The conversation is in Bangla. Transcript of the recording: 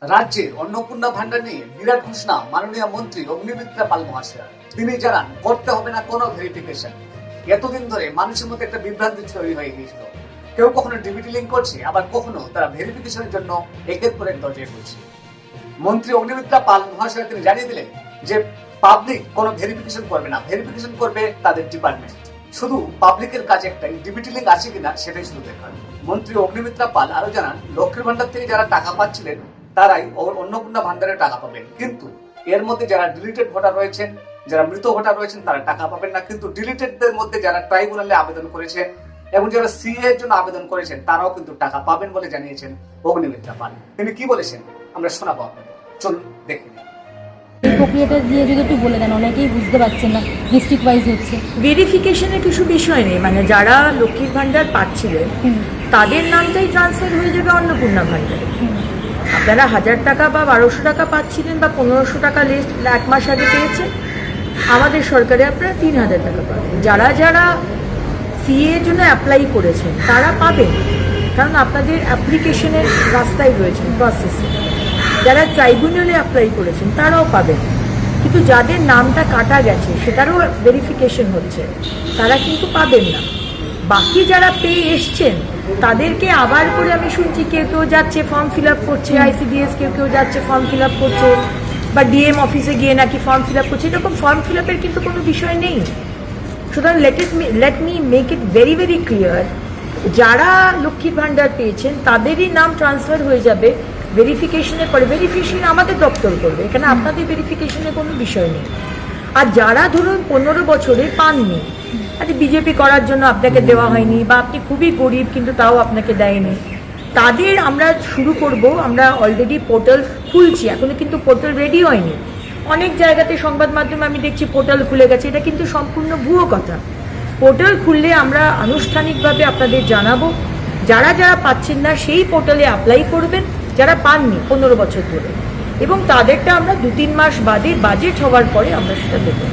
রাজ্যের অন্নপূর্ণা ভান্ডার নিয়ে বিরাট ঘোষণা মাননীয় মন্ত্রী অগ্নিমিত্রা পাল মহাশয়। তিনি জানান করতে হবে না কোনো ভেরিফিকেশন। এতদিন ধরে মানুষের মধ্যে একটা বিভ্রান্তি তৈরি হয়ে গিয়েছিল। কেউ কখনো ডিবিটি লিঙ্ক করছে, আবার কখনো তারা ভেরিফিকেশনের জন্য একের পর এক দরজায় করছে। মন্ত্রী অগ্নিমিত্রা পাল মহাশয় তিনি জানিয়ে দিলেন যে পাবলিক কোনো ভেরিফিকেশন করবে না, ভেরিফিকেশন করবে তাদের ডিপার্টমেন্ট। শুধু পাবলিকের কাছে একটাই, ডিবিটি লিঙ্ক আছে কিনা সেটাই শুধু দেখার। মন্ত্রী অগ্নিমিত্রা পাল আরো জানান লক্ষ্মীর ভান্ডার থেকে যারা টাকা পাচ্ছিলেন তারাই অন্নপূর্ণা ভান্ডারে টাকা পাবেন, কিন্তু এর মধ্যে যারা ডিলিটেড ভোটার রয়েছেন, যারা মৃত ভোটার রয়েছেন তারা টাকা পাবেন না। কিন্তু ডিলিটেডদের মধ্যে যারা ট্রাইব্যুনালে আবেদন করেছেন এবং যারা সিএ এর জন্য আবেদন করেছেন তারাও কিন্তু টাকা পাবেন বলে জানিয়েছেন অগ্নিমিত্রা পাল। তিনি কি বলেছেন আমরা শোনাবো আপনাদের, চলুন দেখে নিই। এই প্রক্রিয়াটা দিয়ে যদি একটু বলে দেন, অনেকেই বুঝতে পারছেন না ডিস্ট্রিক্ট ওয়াইজ হচ্ছে। ভেরিফিকেশনের কিছু বিষয় নেই, মানে যারা লক্ষ্মীর ভান্ডার পাচ্ছিলেন তাদের নামটাই ট্রান্সফার হয়ে যাবে অন্নপূর্ণা ভান্ডারে। আপনারা 1000 টাকা বা 1200 টাকা পাচ্ছিলেন বা 1500 টাকা লিস্ট এক মাস আগে পেয়েছেন, আমাদের সরকারে আপনারা 3000 টাকা পাবেন। যারা যারা সিএ এর জন্য অ্যাপ্লাই করেছেন তারা পাবেন, কারণ আপনাদের অ্যাপ্লিকেশনের রাস্তায় রয়েছেন প্রসেসে। যারা ট্রাইব্যুনালে অ্যাপ্লাই করেছেন তারাও পাবেন, কিন্তু যাদের নামটা কাটা গেছে সেটারও ভেরিফিকেশন হচ্ছে, তারা কিন্তু পাবেন না। বাকি যারা পেয়ে এসছেন তাদেরকে আবার করে আমি শুনছি কেউ কেউ যাচ্ছে ফর্ম ফিল আপ করছে, আইসিডিএস কেউ কেউ যাচ্ছে ফর্ম ফিল আপ করছে, বা ডিএম অফিসে গিয়ে নাকি ফর্ম ফিল আপ করছে। এরকম ফর্ম ফিল আপের কিন্তু কোনো বিষয় নেই। সুতরাং let me make it very very clear, যারা লক্ষ্মীর ভান্ডার পেয়েছেন তাদেরই নাম ট্রান্সফার হয়ে যাবে ভেরিফিকেশনের পরে। ভেরিফিকেশন আমাদের দপ্তর করবে, এখানে আপনাদের ভেরিফিকেশনের কোনো বিষয় নেই। আর যারা ধরুন 15 বছরে পাননি, আরে বিজেপি করার জন্য আপনাকে দেওয়া হয়নি, বা আপনি খুবই গরিব কিন্তু তাও আপনাকে দেয়নি, তাদের আমরা শুরু করব। আমরা অলরেডি পোর্টাল খুলছি, এখনো কিন্তু পোর্টাল রেডি হয়নি। অনেক জায়গাতে সংবাদ মাধ্যমে আমি দেখছি পোর্টাল খুলে গেছে, এটা কিন্তু সম্পূর্ণ ভুয়ো কথা। পোর্টাল খুললে আমরা আনুষ্ঠানিকভাবে আপনাদের জানাবো। যারা যারা পাচ্ছেন না সেই পোর্টালে অ্যাপ্লাই করবেন, যারা পাননি 15 বছর ধরে, এবং তাদেরটা আমরা 2-3 মাস বাদে বাজেট হওয়ার পরে আমরা সেটা দেবো।